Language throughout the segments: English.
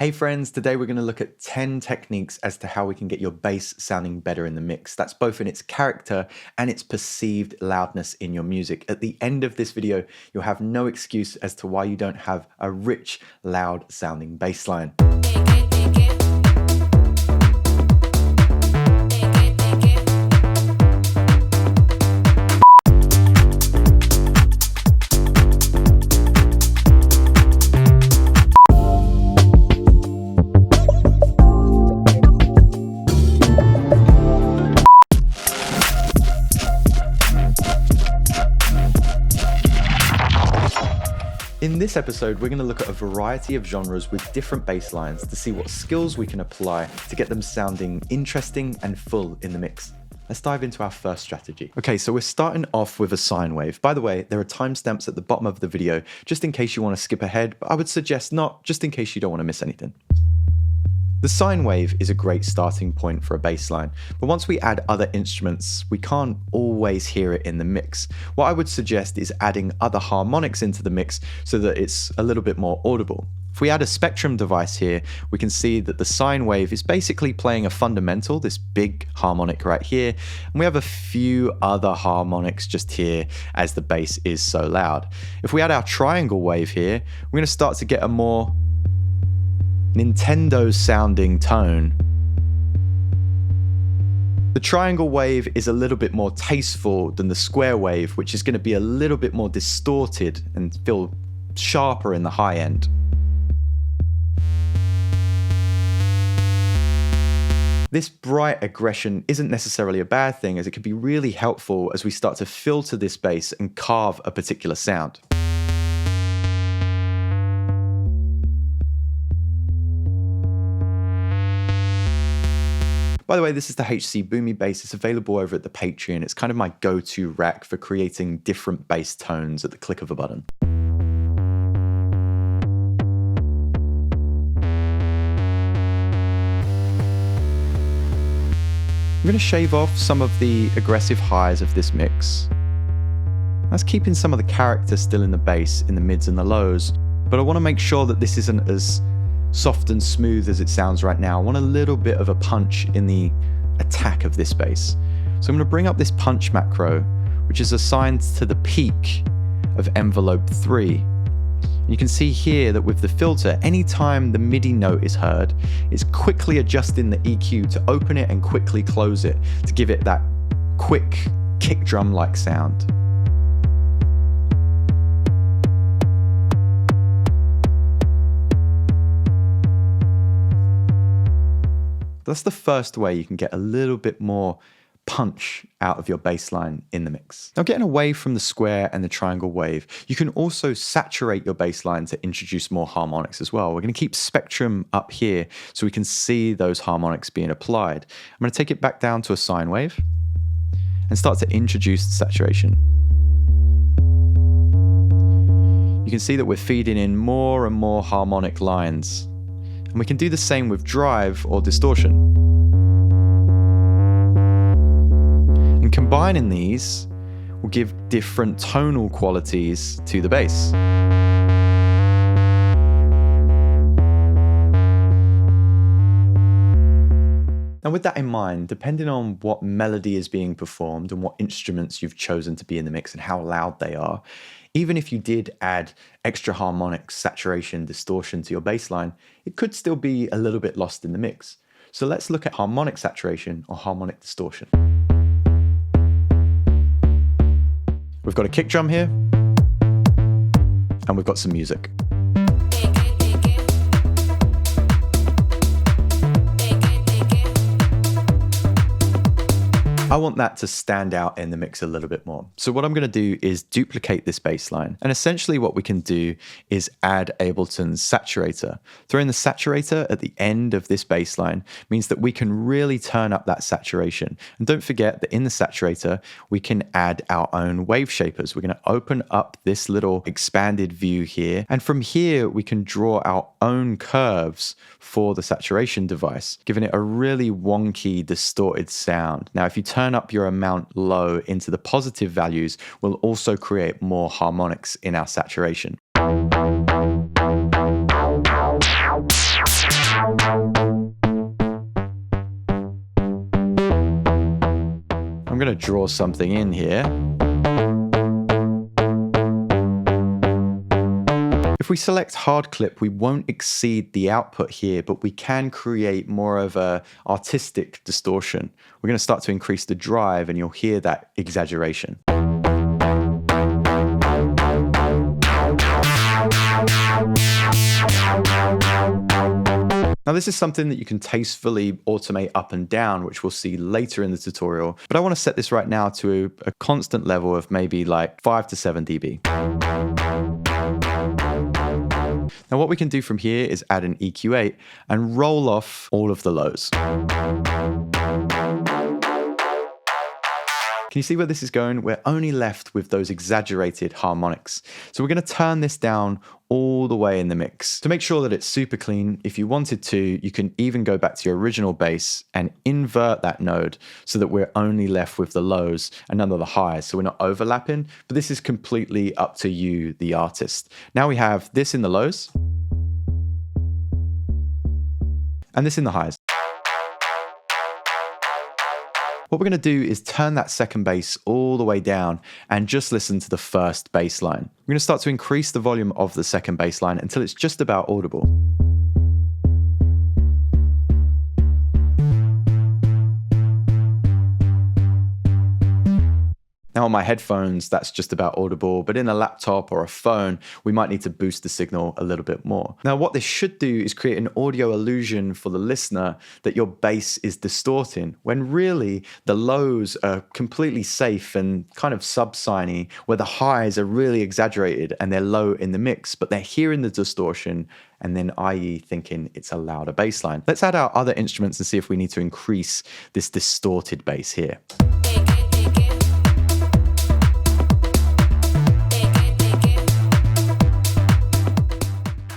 Hey friends, today we're going to look at 10 techniques as to how we can get your bass sounding better in the mix. That's both in its character and its perceived loudness in your music. At the end of this video, you'll have no excuse as to why you don't have a rich, loud sounding bass line. In this episode, we're going to look at a variety of genres with different bass lines to see what skills we can apply to get them sounding interesting and full in the mix. Let's dive into our first strategy. Okay, so we're starting off with a sine wave. By the way, there are timestamps at the bottom of the video, just in case you want to skip ahead, but I would suggest not, just in case you don't want to miss anything. The sine wave is a great starting point for a bass line, but once we add other instruments, we can't always hear it in the mix. What I would suggest is adding other harmonics into the mix so that it's a little bit more audible. If we add a spectrum device here, we can see that the sine wave is basically playing a fundamental, this big harmonic right here, and we have a few other harmonics just here as the bass is so loud. If we add our triangle wave here, we're going to start to get a more Nintendo sounding tone. The triangle wave is a little bit more tasteful than the square wave, which is going to be a little bit more distorted and feel sharper in the high end. This bright aggression isn't necessarily a bad thing, as it can be really helpful as we start to filter this bass and carve a particular sound. By the way, this is the HC Boomy bass. It's available over at the Patreon. It's kind of my go-to rack for creating different bass tones at the click of a button. I'm going to shave off some of the aggressive highs of this mix. That's keeping some of the character still in the bass, in the mids and the lows, but I want to make sure that this isn't as soft and smooth as it sounds right now. I want a little bit of a punch in the attack of this bass. So I'm going to bring up this punch macro, which is assigned to the peak of envelope 3. And you can see here that with the filter, anytime the MIDI note is heard, it's quickly adjusting the EQ to open it and quickly close it to give it that quick kick drum-like sound. That's the first way you can get a little bit more punch out of your bass line in the mix. Now, getting away from the square and the triangle wave, you can also saturate your bass line to introduce more harmonics as well. We're going to keep spectrum up here so we can see those harmonics being applied. I'm going to take it back down to a sine wave and start to introduce the saturation. You can see that we're feeding in more and more harmonic lines. And we can do the same with drive or distortion. And combining these will give different tonal qualities to the bass. Now, with that in mind, depending on what melody is being performed and what instruments you've chosen to be in the mix and how loud they are, even if you did add extra harmonics, saturation, distortion to your bass line, it could still be a little bit lost in the mix. So let's look at harmonic saturation or harmonic distortion. We've got a kick drum here, and we've got some music. I want that to stand out in the mix a little bit more. So what I'm going to do is duplicate this bass line. And essentially what we can do is add Ableton's saturator. Throwing the saturator at the end of this bass line means that we can really turn up that saturation. And don't forget that in the saturator, we can add our own wave shapers. We're going to open up this little expanded view here. And from here, we can draw our own curves for the saturation device, giving it a really wonky, distorted sound. Now, if you turn up your amount low into the positive values, we'll also create more harmonics in our saturation. going to draw something in here. If we select hard clip, we won't exceed the output here, but we can create more of a artistic distortion. We're going to start to increase the drive and you'll hear that exaggeration. Now this is something that you can tastefully automate up and down, which we'll see later in the tutorial, but I want to set this right now to a constant level of maybe like 5 to 7 dB. Now what we can do from here is add an EQ8 and roll off all of the lows. Can you see where this is going? We're only left with those exaggerated harmonics. So we're going to turn this down all the way in the mix. To make sure that it's super clean, if you wanted to, you can even go back to your original bass and invert that node so that we're only left with the lows and none of the highs. So we're not overlapping, but this is completely up to you, the artist. Now we have this in the lows and this in the highs. What we're going to do is turn that second bass all the way down and just listen to the first bass line. We're going to start to increase the volume of the second bass line until it's just about audible. Now on my headphones, that's just about audible, but in a laptop or a phone, we might need to boost the signal a little bit more. Now what this should do is create an audio illusion for the listener that your bass is distorting, when really the lows are completely safe and kind of subsiny, where the highs are really exaggerated and they're low in the mix, but they're hearing the distortion and then i.e. thinking it's a louder bass line. Let's add our other instruments and see if we need to increase this distorted bass here.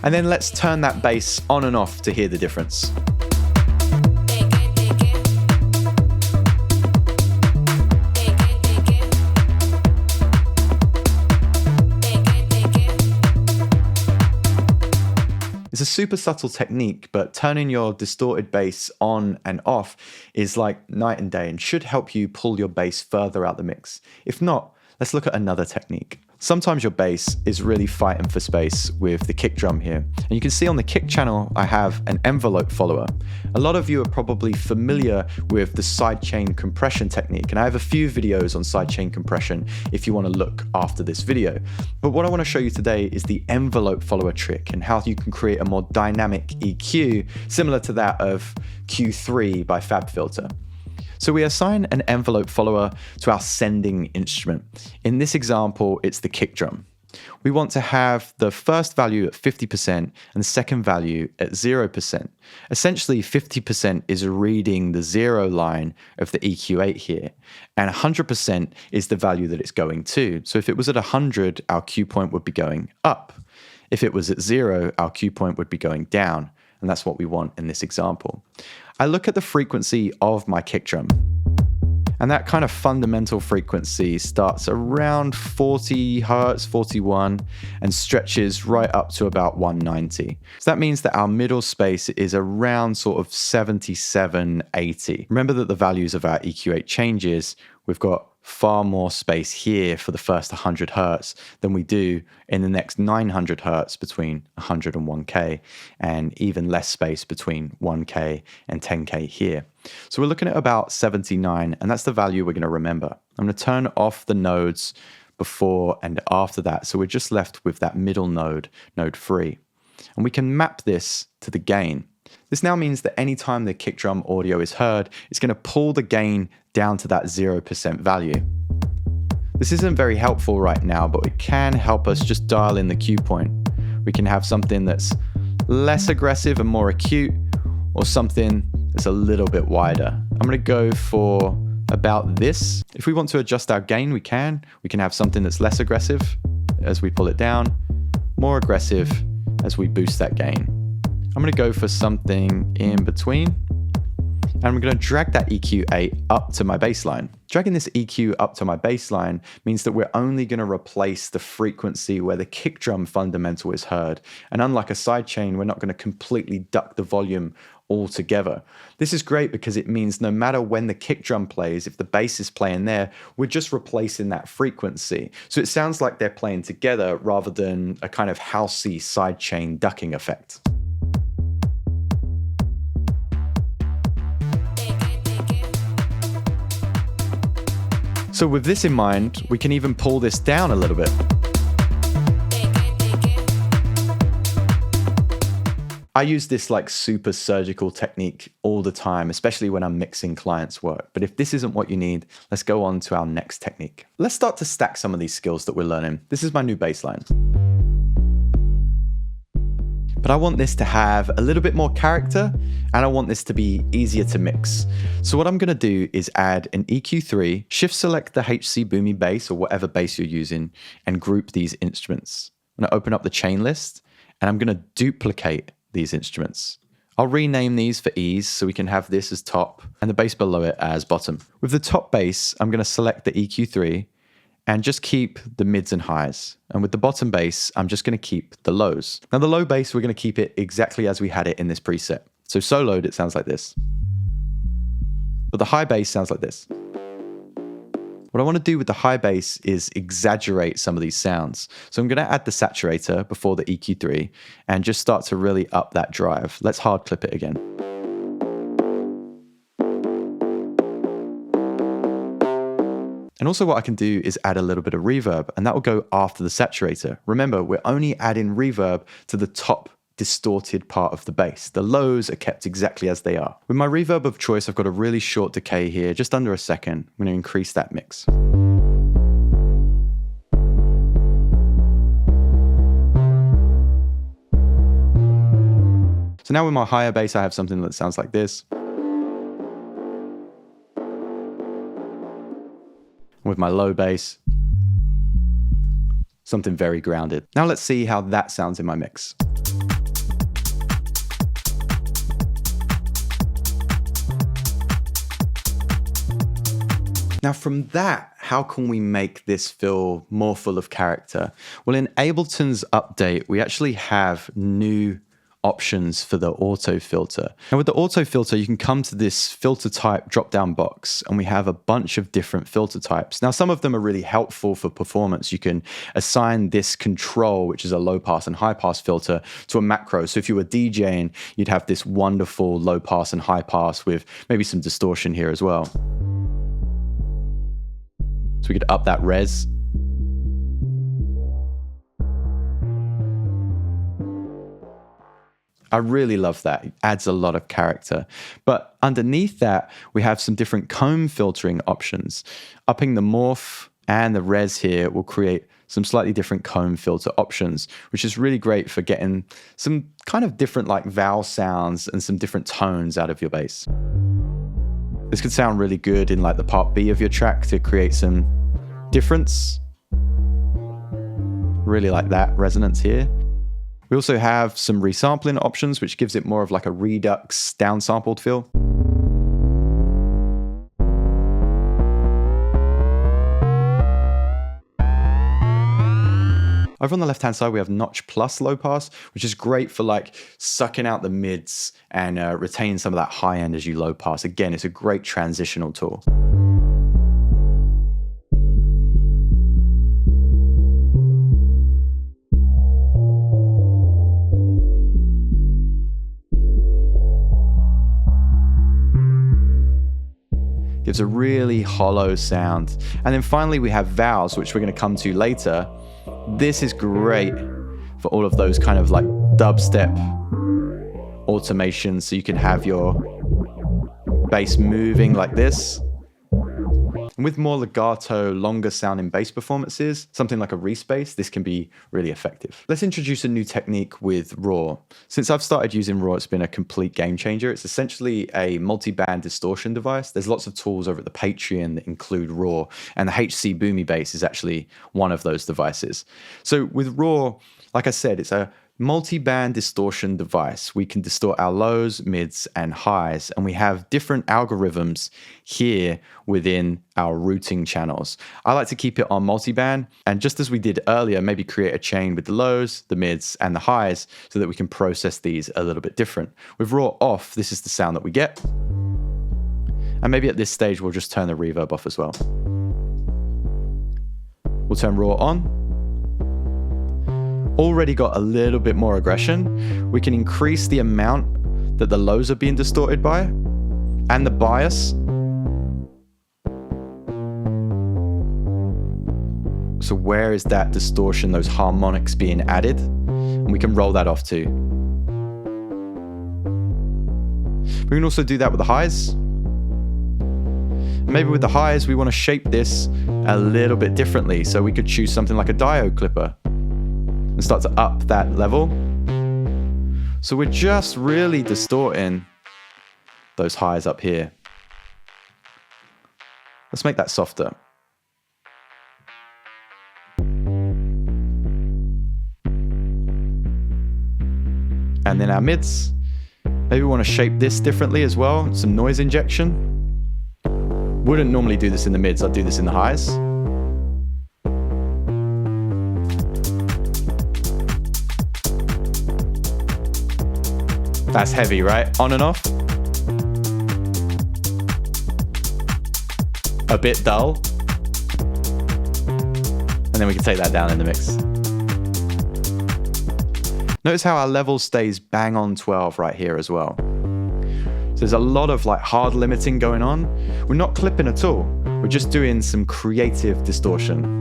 And then let's turn that bass on and off to hear the difference. It's a super subtle technique, but turning your distorted bass on and off is like night and day and should help you pull your bass further out the mix. If not, let's look at another technique. Sometimes your bass is really fighting for space with the kick drum here. And you can see on the kick channel, I have an envelope follower. A lot of you are probably familiar with the sidechain compression technique. And I have a few videos on sidechain compression if you want to look after this video. But what I want to show you today is the envelope follower trick and how you can create a more dynamic EQ similar to that of Q3 by FabFilter. So we assign an envelope follower to our sending instrument. In this example, it's the kick drum. We want to have the first value at 50% and the second value at 0%. Essentially, 50% is reading the 0 line of the EQ8 here, and 100% is the value that it's going to. So if it was at 100, our cue point would be going up. If it was at 0, our cue point would be going down. And that's what we want in this example. I look at the frequency of my kick drum, and that kind of fundamental frequency starts around 40 Hertz, 41, and stretches right up to about 190. So that means that our middle space is around sort of 77, 80. Remember that the values of our EQ8 changes. We've got far more space here for the first 100 Hertz than we do in the next 900 Hertz between 100 and 1K, and even less space between 1K and 10K here. So we're looking at about 79, and that's the value we're going to remember. I'm going to turn off the nodes before and after that, so we're just left with that middle node, node 3. And we can map this to the gain. This now means that anytime the kick drum audio is heard, it's going to pull the gain down to that 0% value. This isn't very helpful right now, but it can help us just dial in the cue point. We can have something that's less aggressive and more acute, or something that's a little bit wider. I'm going to go for about this. If we want to adjust our gain, we can. We can have something that's less aggressive as we pull it down, more aggressive as we boost that gain. I'm going to go for something in between, and I'm going to drag that EQ8 up to my baseline. Dragging this EQ up to my baseline means that we're only going to replace the frequency where the kick drum fundamental is heard. And unlike a sidechain, we're not going to completely duck the volume altogether. This is great because it means no matter when the kick drum plays, if the bass is playing there, we're just replacing that frequency. So it sounds like they're playing together rather than a kind of housey sidechain ducking effect. So with this in mind, we can even pull this down a little bit. I use this like super surgical technique all the time, especially when I'm mixing clients' work. But if this isn't what you need, let's go on to our next technique. Let's start to stack some of these skills that we're learning. This is my new bass line. But I want this to have a little bit more character, and I want this to be easier to mix. So what I'm going to do is add an EQ3, shift select the HC boomy bass or whatever bass you're using, and group these instruments. I'm going to open up the chain list, and I'm going to duplicate these instruments. I'll rename these for ease so we can have this as top and the bass below it as bottom. With the top bass, I'm going to select the EQ3 and just keep the mids and highs. And with the bottom bass, I'm just going to keep the lows. Now the low bass, we're going to keep it exactly as we had it in this preset. So soloed, it sounds like this. But the high bass sounds like this. What I want to do with the high bass is exaggerate some of these sounds. So I'm going to add the saturator before the EQ3 and just start to really up that drive. Let's hard clip it again. And also what I can do is add a little bit of reverb, and that will go after the saturator. Remember, we're only adding reverb to the top distorted part of the bass. The lows are kept exactly as they are. With my reverb of choice, I've got a really short decay here, just under a second. I'm going to increase that mix. So now with my higher bass, I have something that sounds like this. With my low bass, something very grounded. Now let's see how that sounds in my mix. Now from that, how can we make this feel more full of character? Well, in Ableton's update, we actually have new options for the auto filter. Now with the auto filter, you can come to this filter type drop-down box, and we have a bunch of different filter types. Now some of them are really helpful for performance. You can assign this control, which is a low pass and high pass filter, to a macro. So if you were DJing, you'd have this wonderful low pass and high pass with maybe some distortion here as well. So we could up that res. I really love that. It adds a lot of character. But underneath that, we have some different comb filtering options. Upping the morph and the res here will create some slightly different comb filter options, which is really great for getting some kind of different like vowel sounds and some different tones out of your bass. This could sound really good in like the part B of your track to create some difference. Really like that resonance here. We also have some resampling options, which gives it more of like a redux downsampled feel. Over on the left-hand side, we have Notch Plus Low Pass, which is great for like sucking out the mids and retaining some of that high end as you low pass. Again, it's a great transitional tool. Gives a really hollow sound. And then finally we have vowels, which we're going to come to later. This is great for all of those kind of like dubstep automations, so you can have your bass moving like this. And with more legato, longer sounding bass performances, something like a respace, this can be really effective. Let's introduce a new technique with Raw. Since I've started using Raw, it's been a complete game changer. It's essentially a multi-band distortion device. There's lots of tools over at the Patreon that include Raw, and the HC Boomy Bass is actually one of those devices. So with Raw, like I said, it's a multi-band distortion device. We can distort our lows, mids, and highs, and we have different algorithms here within our routing channels. I like to keep it on multi-band, and just as we did earlier, maybe create a chain with the lows, the mids, and the highs so that we can process these a little bit different. With raw off, this is the sound that we get. And maybe at this stage, we'll just turn the reverb off as well. We'll turn raw on. Already got a little bit more aggression. We can increase the amount that the lows are being distorted by and the bias. So where is that distortion, those harmonics being added? And we can roll that off too. We can also do that with the highs. Maybe with the highs, we want to shape this a little bit differently. So we could choose something like a diode clipper and start to up that level. So we're just really distorting those highs up here. Let's make that softer. And then our mids, maybe we want to shape this differently as well. Some noise injection. Wouldn't normally do this in the mids, I'd do this in the highs. That's heavy, right? On and off. A bit dull. And then we can take that down in the mix. Notice how our level stays bang on 12 right here as well. So there's a lot of like hard limiting going on. We're not clipping at all. We're just doing some creative distortion.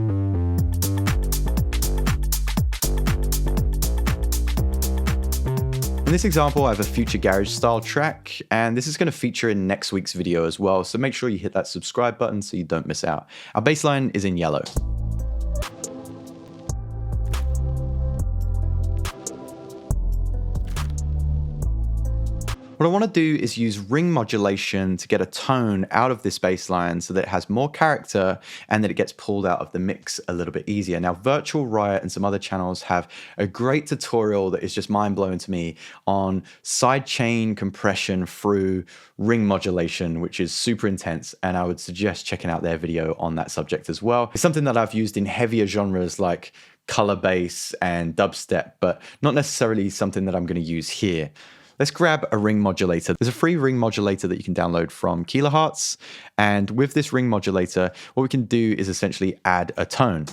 In this example, I have a Future Garage style track, and this is going to feature in next week's video as well. So make sure you hit that subscribe button so you don't miss out. Our bass line is in yellow. What I want to do is use ring modulation to get a tone out of this bass line so that it has more character and that it gets pulled out of the mix a little bit easier. Now, Virtual Riot and some other channels have a great tutorial that is just mind-blowing to me on sidechain compression through ring modulation, which is super intense, and I would suggest checking out their video on that subject as well. It's something that I've used in heavier genres like color bass and dubstep, but not necessarily something that I'm going to use here. Let's grab a ring modulator. There's a free ring modulator that you can download from Kilohertz. And with this ring modulator, what we can do is essentially add a tone.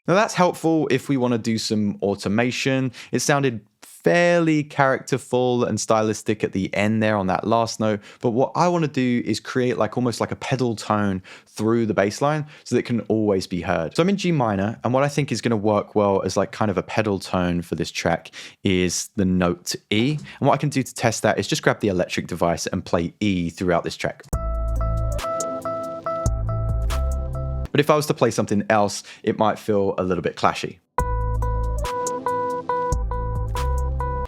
Now that's helpful if we want to do some automation. It sounded fairly characterful and stylistic at the end there on that last note. But what I want to do is create like almost like a pedal tone through the bass line so that it can always be heard. So I'm in G minor, and what I think is going to work well as like kind of a pedal tone for this track is the note E. And what I can do to test that is just grab the electric device and play E throughout this track. But if I was to play something else, it might feel a little bit clashy.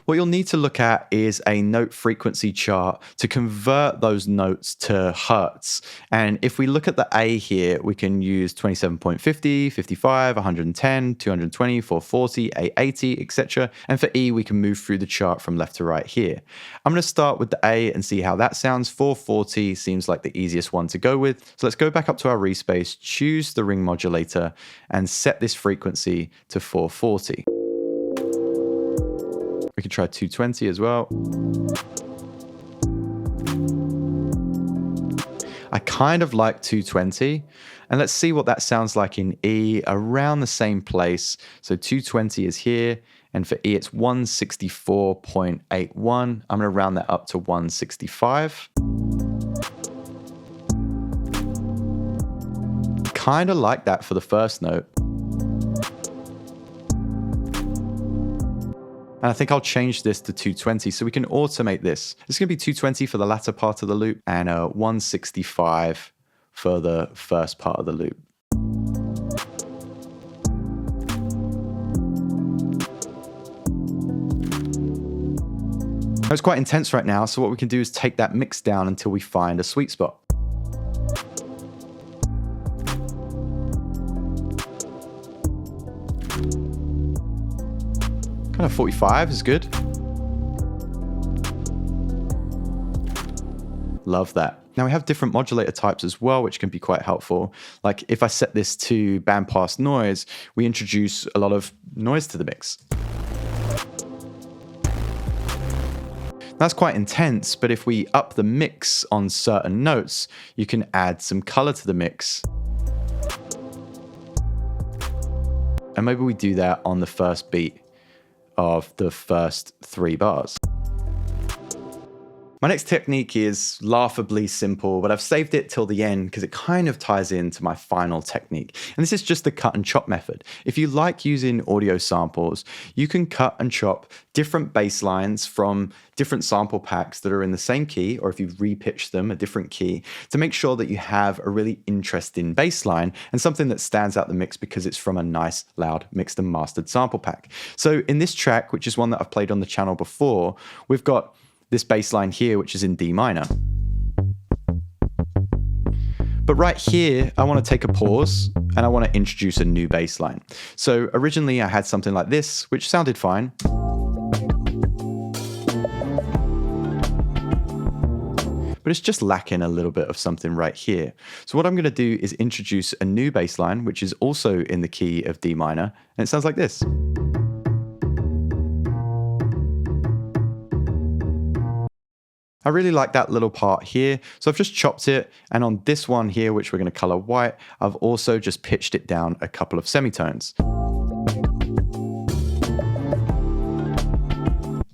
What you'll need to look at is a note frequency chart to convert those notes to hertz. And if we look at the A here, we can use 27.50, 55, 110, 220, 440, 880, etc. And for E, we can move through the chart from left to right here. I'm going to start with the A and see how that sounds. 440 seems like the easiest one to go with. So let's go back up to our respace, choose the ring modulator, and set this frequency to 440. We can try 220 as well. I kind of like 220, and let's see what that sounds like in E around the same place. So 220 is here, and for E it's 164.81. I'm going to round that up to 165. Kind of like that for the first note. And I think I'll change this to 220 so we can automate this. It's going to be 220 for the latter part of the loop and 165 for the first part of the loop. It's quite intense right now, so what we can do is take that mix down until we find a sweet spot. 45 is good. Love that. Now we have different modulator types as well, which can be quite helpful. Like if I set this to bandpass noise, we introduce a lot of noise to the mix. That's quite intense, but if we up the mix on certain notes, you can add some color to the mix. And maybe we do that on the first beat of the first 3 bars. My next technique is laughably simple, but I've saved it till the end because it kind of ties into my final technique. And this is just the cut and chop method. If you like using audio samples, you can cut and chop different bass lines from different sample packs that are in the same key, or if you repitch them a different key, to make sure that you have a really interesting bass line and something that stands out the mix because it's from a nice, loud, mixed and mastered sample pack. So in this track, which is one that I've played on the channel before, we've got this bass line here, which is in D minor. But right here, I want to take a pause and I want to introduce a new bass line. So originally I had something like this, which sounded fine. But it's just lacking a little bit of something right here. So what I'm going to do is introduce a new bass line, which is also in the key of D minor, and it sounds like this. I really like that little part here, so I've just chopped it, and on this one here, which we're going to color white, I've also just pitched it down a couple of semitones.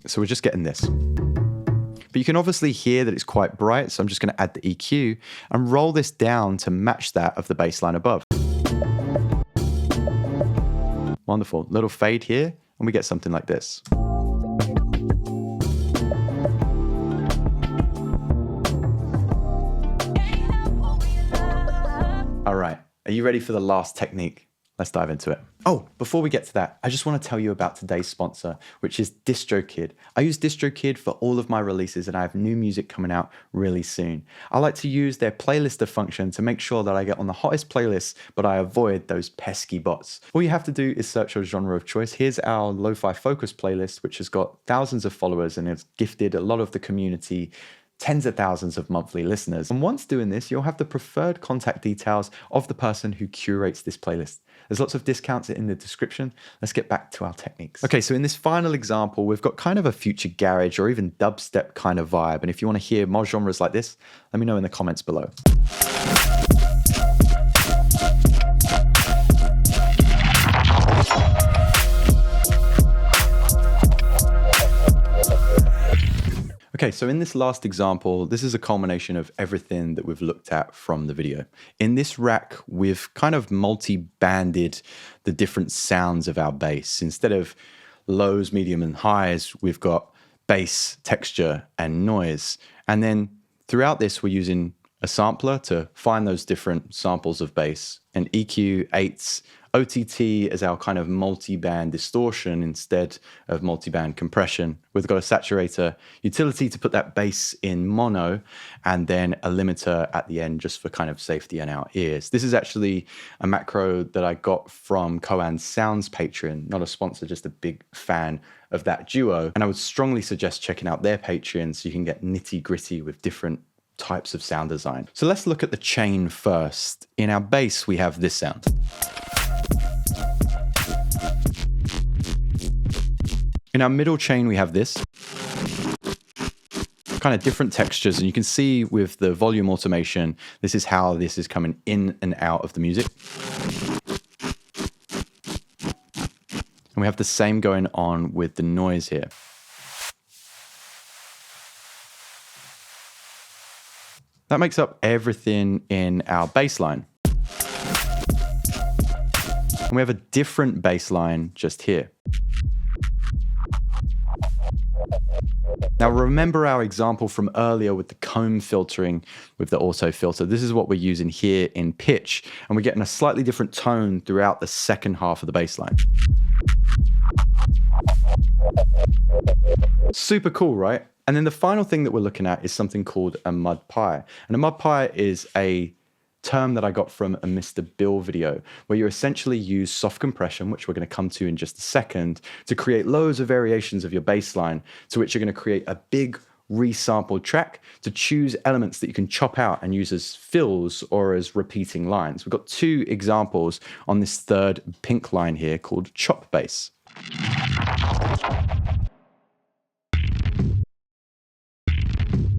So we're just getting this. But you can obviously hear that it's quite bright, so I'm just going to add the EQ and roll this down to match that of the bass line above. Wonderful. Little fade here, and we get something like this. All right, are you ready for the last technique? Let's dive into it. Oh, before we get to that, I just want to tell you about today's sponsor, which is DistroKid. I use DistroKid for all of my releases, and I have new music coming out really soon. I like to use their playlister function to make sure that I get on the hottest playlists, but I avoid those pesky bots. All you have to do is search your genre of choice. Here's our Lo-Fi Focus playlist, which has got thousands of followers and has gifted a lot of the community tens of thousands of monthly listeners. And once doing this, you'll have the preferred contact details of the person who curates this playlist. There's lots of discounts in the description. Let's get back to our techniques. Okay, so in this final example, we've got kind of a future garage or even dubstep kind of vibe. And if you want to hear more genres like this, let me know in the comments below. Okay, so in this last example, this is a culmination of everything that we've looked at from the video. In this rack, we've kind of multi-banded the different sounds of our bass. Instead of lows, medium, and highs, we've got bass, texture, and noise. And then throughout this, we're using a sampler to find those different samples of bass, and EQ, 8s, OTT as our kind of multi-band distortion instead of multi-band compression. We've got a saturator utility to put that bass in mono, and then a limiter at the end just for kind of safety in our ears. This is actually a macro that I got from Koan Sounds Patreon, not a sponsor, just a big fan of that duo. And I would strongly suggest checking out their Patreon so you can get nitty gritty with different types of sound design. So let's look at the chain first. In our bass, we have this sound. In our middle chain, we have this. Kind of different textures, and you can see with the volume automation, this is how this is coming in and out of the music. And we have the same going on with the noise here. That makes up everything in our bass line. And we have a different bass line just here. Now remember our example from earlier with the comb filtering with the auto filter. This is what we're using here in pitch, and we're getting a slightly different tone throughout the second half of the bass line. Super cool, right? And then the final thing that we're looking at is something called a mud pie. And a mud pie is a term that I got from a Mr. Bill video, where you essentially use soft compression, which we're going to come to in just a second, to create loads of variations of your bass line, to which you're going to create a big resampled track to choose elements that you can chop out and use as fills or as repeating lines. We've got two examples on this third pink line here called chop bass.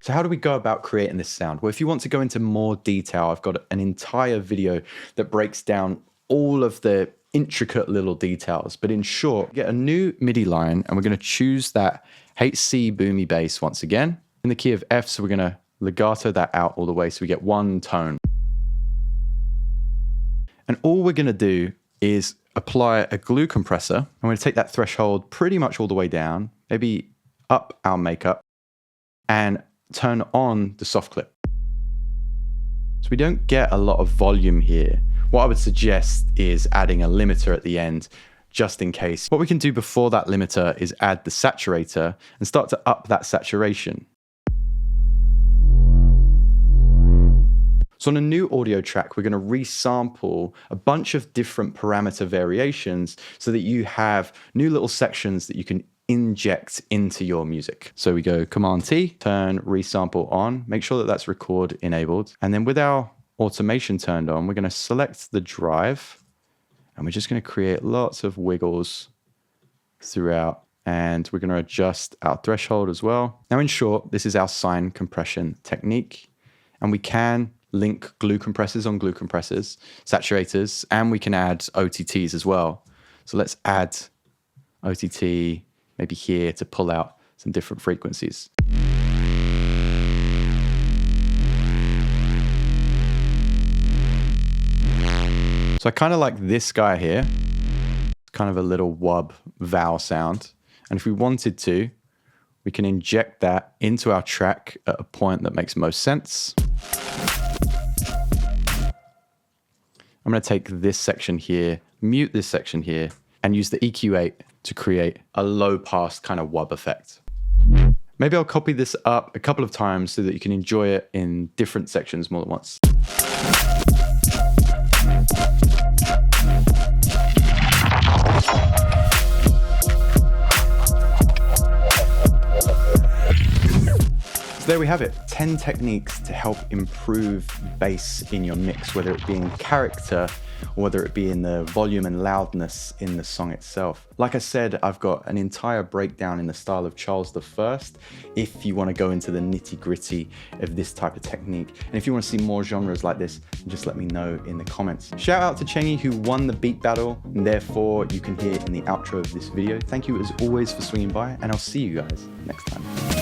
So how do we go about creating this sound? Well, if you want to go into more detail, I've got an entire video that breaks down all of the intricate little details. But in short, get a new MIDI line and we're going to choose that HC boomy bass once again in the key of F. So we're going to legato that out all the way so we get one tone. And all we're going to do is apply a glue compressor. I'm going to take that threshold pretty much all the way down, maybe up our makeup, and turn on the soft clip. So we don't get a lot of volume here. What I would suggest is adding a limiter at the end, just in case. What we can do before that limiter is add the saturator and start to up that saturation. So on a new audio track, we're going to resample a bunch of different parameter variations so that you have new little sections that you can inject into your music. So we go Command T, turn resample on, make sure that that's record enabled. And then with our automation turned on, we're going to select the drive and we're just going to create lots of wiggles throughout. And we're going to adjust our threshold as well. Now, in short, this is our sine compression technique. And we can link glue compressors on glue compressors, saturators, and we can add OTTs as well. So let's add OTT maybe here to pull out some different frequencies. So I kind of like this guy here. It's kind of a little wub vowel sound. And if we wanted to, we can inject that into our track at a point that makes most sense. I'm going to take this section here, mute this section here, and use the EQ8 to create a low pass kind of wub effect. Maybe I'll copy this up a couple of times so that you can enjoy it in different sections more than once. So there we have it, 10 techniques to help improve bass in your mix, whether it be in character or whether it be in the volume and loudness in the song itself. Like I said, I've got an entire breakdown in the style of Charles I if you want to go into the nitty-gritty of this type of technique. And if you want to see more genres like this, just let me know in the comments. Shout out to Chengy, who won the beat battle, and therefore you can hear in the outro of this video. Thank you as always for swinging by, and I'll see you guys next time.